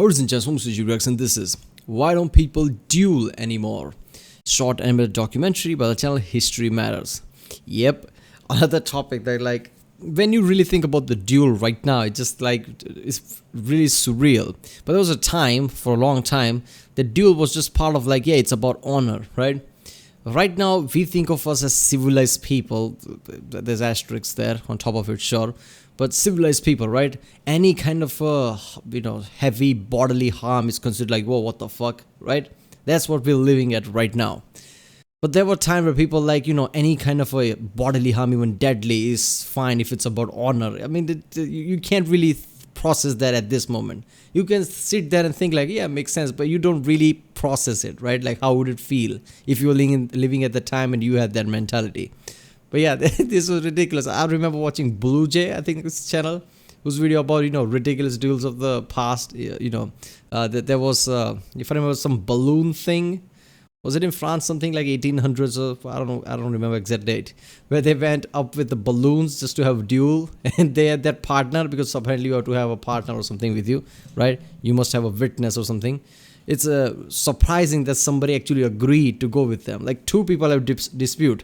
Ladies and gentlemen, and this is Why Don't People Duel Anymore? Short animated documentary by the channel History Matters. Yep, another topic that when you really think about the duel right now, it just it's really surreal. But there was a time, for a long time, the duel was just part of it's about honor, right? Right now, we think of us as civilized people. There's asterisks there on top of it, sure. But civilized people, right? Any kind of, heavy bodily harm is considered whoa, what the fuck, right? That's what we're living at right now. But there were times where people any kind of a bodily harm, even deadly, is fine if it's about honor. I mean, you can't really process that at this moment. You can sit there and think yeah, makes sense, but you don't really process it, right? How would it feel if you were living at the time and you had that mentality? But yeah, this was ridiculous. I remember watching Blue Jay, I think this channel, whose video about ridiculous duels of the past. That there was if I remember some balloon thing. Was it in France, something like 1800s or I don't remember exact date, where they went up with the balloons just to have a duel, and they had that partner, because apparently you have to have a partner or something with you, right? You must have a witness or something. It's surprising that somebody actually agreed to go with them. Two people have dispute.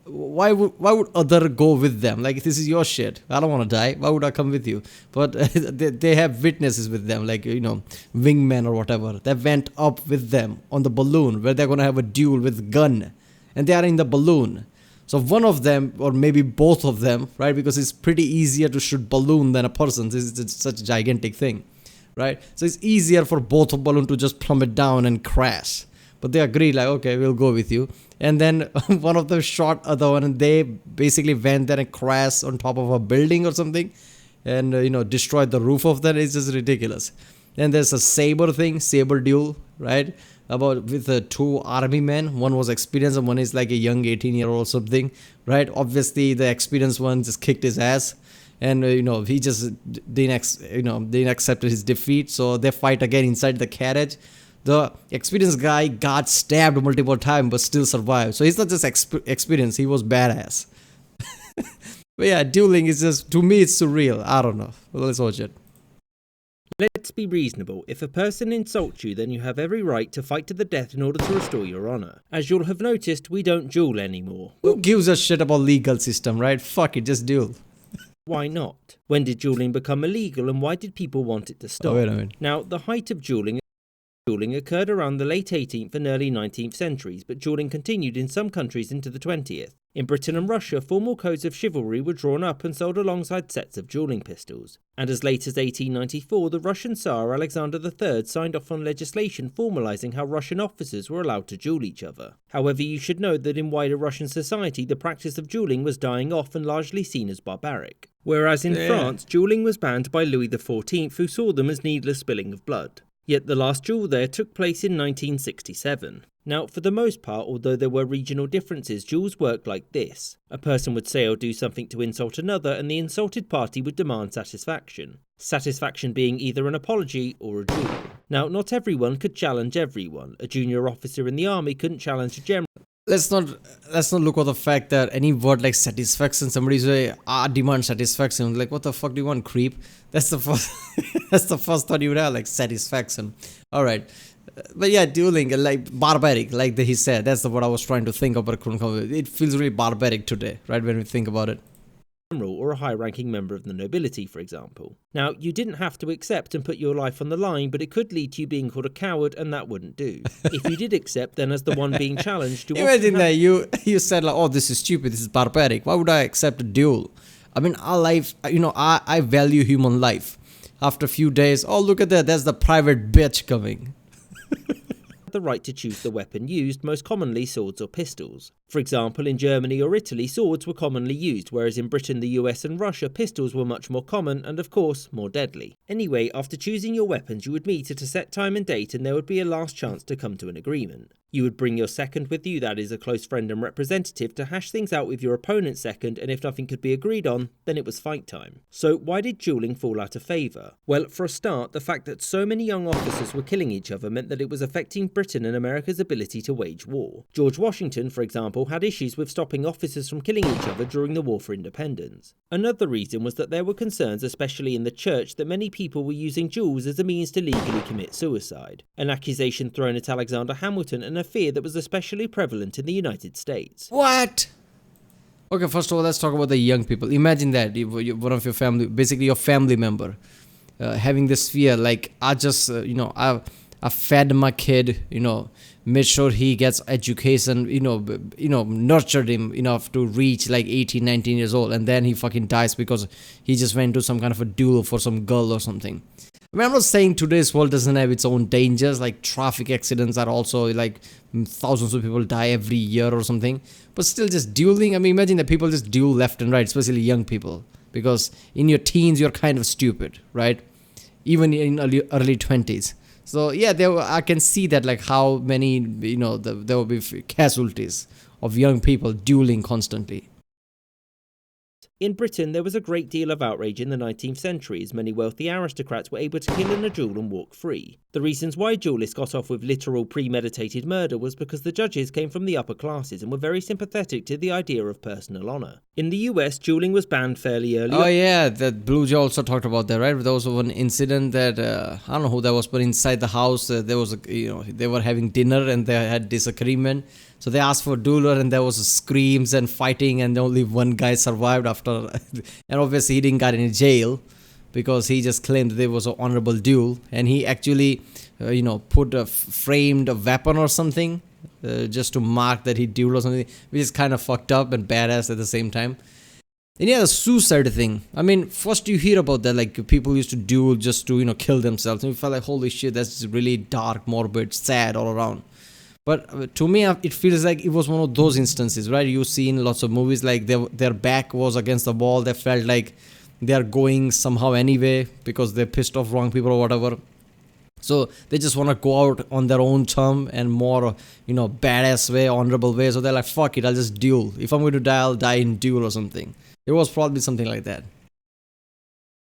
Why would other go with them? This is your shit. I don't want to die. Why would I come with you? But they have witnesses with them, wingmen or whatever. They went up with them on the balloon where they're going to have a duel with gun. And they are in the balloon. So one of them, or maybe both of them, right? Because it's pretty easier to shoot balloon than a person. It's such a gigantic thing, right? So it's easier for both of balloon to just plummet down and crash. But they agreed, okay, we'll go with you. And then one of them shot other one, and they basically went there and crashed on top of a building or something, and destroyed the roof of that. It's just ridiculous. Then there's a saber duel, right? With two army men. One was experienced, and one is a young 18-year-old or something, right? Obviously, the experienced one just kicked his ass, and he just didn't accept his defeat. So they fight again inside the carriage. The experienced guy got stabbed multiple times but still survived. So he's not just experienced, he was badass. But yeah, dueling is just, to me, it's surreal. I don't know. Well, let's watch it. Let's be reasonable. If a person insults you, then you have every right to fight to the death in order to restore your honour. As you'll have noticed, we don't duel anymore. Who gives a shit about legal system, right? Fuck it, just duel. Why not? When did dueling become illegal, and why did people want it to stop? Oh, wait a minute. Now, the height of dueling occurred around the late 18th and early 19th centuries, but dueling continued in some countries into the 20th. In Britain and Russia, formal codes of chivalry were drawn up and sold alongside sets of dueling pistols. And as late as 1894, the Russian Tsar Alexander III signed off on legislation formalising how Russian officers were allowed to duel each other. However, you should know that in wider Russian society, the practice of dueling was dying off and largely seen as barbaric. Whereas in France, dueling was banned by Louis XIV, who saw them as needless spilling of blood. Yet the last duel there took place in 1967. Now, for the most part, although there were regional differences, duels worked like this. A person would say or do something to insult another, and the insulted party would demand satisfaction. Satisfaction being either an apology or a duel. Now, not everyone could challenge everyone. A junior officer in the army couldn't challenge a general. Let's not look at the fact that any word like satisfaction, somebody say, demand satisfaction. What the fuck do you want, creep? That's the first that's the first thought you would have, satisfaction. Alright. But yeah, dueling, barbaric, he said. That's the word I was trying to think of, but I couldn't come with. It feels really barbaric today, right, when we think about it. Or a high-ranking member of the nobility, for example. Now, you didn't have to accept and put your life on the line, but it could lead to you being called a coward, and that wouldn't do. If you did accept, then as the one being challenged, you imagine that you said oh, this is stupid, this is barbaric. Why would I accept a duel? I mean, our life, I value human life. After a few days, oh, look at that, there's the private bitch coming. The right to choose the weapon used, most commonly swords or pistols. For example, in Germany or Italy, swords were commonly used, whereas in Britain, the US and Russia, pistols were much more common and, of course, more deadly. Anyway, after choosing your weapons, you would meet at a set time and date, and there would be a last chance to come to an agreement. You would bring your second with you, that is a close friend and representative, to hash things out with your opponent's second, and if nothing could be agreed on, then it was fight time. So why did dueling fall out of favour? Well, for a start, the fact that so many young officers were killing each other meant that it was affecting Britain and America's ability to wage war. George Washington, for example, example, had issues with stopping officers from killing each other during the War for Independence. Another reason was that there were concerns, especially in the church, that many people were using duels as a means to legally commit suicide, an accusation thrown at Alexander Hamilton and a fear that was especially prevalent in the United States. What? Okay, first of all, let's talk about the young people. Imagine that one of your family, basically your family member, having this fear, like, I just, I fed my kid, made sure he gets education, nurtured him enough to reach like 18, 19 years old, and then he fucking dies because he just went to some kind of a duel for some girl or something. I mean, I'm not saying today's world doesn't have its own dangers, like traffic accidents are also like thousands of people die every year or something, but still just dueling. I mean, imagine that people just duel left and right, especially young people, because in your teens you're kind of stupid, right? Even in early 20s. So yeah, I can see that, like how many, there will be casualties of young people dueling constantly. In Britain, there was a great deal of outrage in the 19th century as many wealthy aristocrats were able to kill in a duel and walk free. The reasons why duelists got off with literal premeditated murder was because the judges came from the upper classes and were very sympathetic to the idea of personal honour. In the US, dueling was banned fairly early. Oh yeah, that Blue Jay also talked about that, right? There was one incident that, I don't know who that was, but inside the house, there was they were having dinner and they had disagreement. So they asked for a dueler and there was screams and fighting and only one guy survived after. And obviously he didn't get in jail because he just claimed there was an honorable duel. And he actually, put a framed a weapon or something just to mark that he dueled or something, which is kind of fucked up and badass at the same time. And yeah, the suicide thing. I mean, first you hear about that, like people used to duel just to, kill themselves. And you felt like, holy shit, that's really dark, morbid, sad all around. But to me, it feels like it was one of those instances, right? You've seen lots of movies like their back was against the wall. They felt like they're going somehow anyway because they pissed off wrong people or whatever. So they just want to go out on their own term and more, badass way, honorable way. So they're like, fuck it, I'll just duel. If I'm going to die, I'll die in duel or something. It was probably something like that.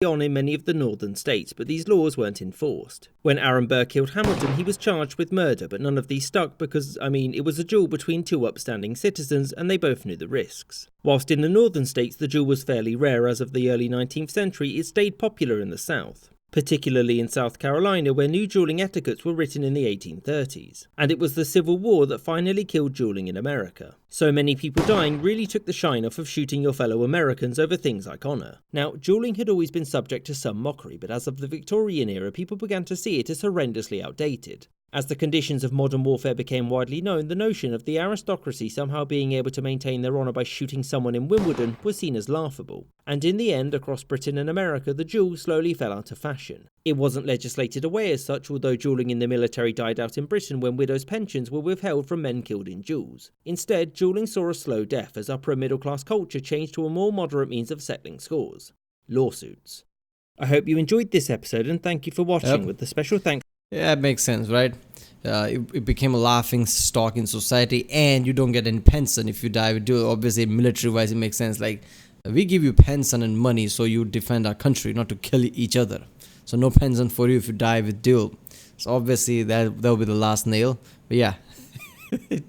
On in many of the northern states, but these laws weren't enforced. When Aaron Burr killed Hamilton, he was charged with murder, but none of these stuck because, it was a duel between two upstanding citizens and they both knew the risks. Whilst in the northern states the duel was fairly rare as of the early 19th century, it stayed popular in the south, particularly in South Carolina where new dueling etiquettes were written in the 1830s. And it was the Civil War that finally killed dueling in America. So many people dying really took the shine off of shooting your fellow Americans over things like honour. Now, dueling had always been subject to some mockery, but as of the Victorian era, people began to see it as horrendously outdated. As the conditions of modern warfare became widely known, the notion of the aristocracy somehow being able to maintain their honour by shooting someone in Wimbledon was seen as laughable. And in the end, across Britain and America, the duel slowly fell out of fashion. It wasn't legislated away as such, although dueling in the military died out in Britain when widows' pensions were withheld from men killed in duels. Instead, dueling saw a slow death as upper and middle class culture changed to a more moderate means of settling scores: lawsuits. I hope you enjoyed this episode and thank you for watching, with the special thanks. Yeah, it makes sense, right? It became a laughing stock in society, and you don't get any pension if you die with duel. Obviously, military-wise, it makes sense. Like, we give you pension and money so you defend our country, not to kill each other. So no pension for you if you die with duel. So obviously, that will be the last nail. But yeah,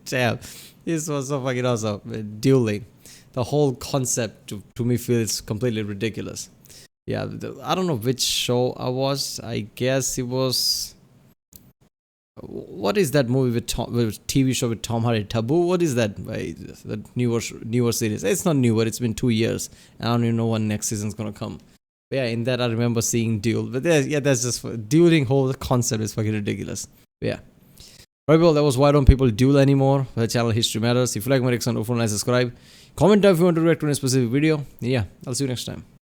damn, this was so fucking awesome. Dueling, the whole concept to me feels completely ridiculous. Yeah, I don't know which show I was. I guess it was. What is that movie with TV show with Tom Hardy? Taboo? What is that? The newer series. It's not newer. It's been 2 years. I don't even know when next season's gonna come. But yeah, in that I remember seeing Duel. But that's just dueling whole concept is fucking ridiculous. But yeah. Right, well, that was Why Don't People Duel Anymore? The channel History Matters. If you like my reaction, don't forget to subscribe. Comment down if you want to react to a specific video. Yeah, I'll see you next time.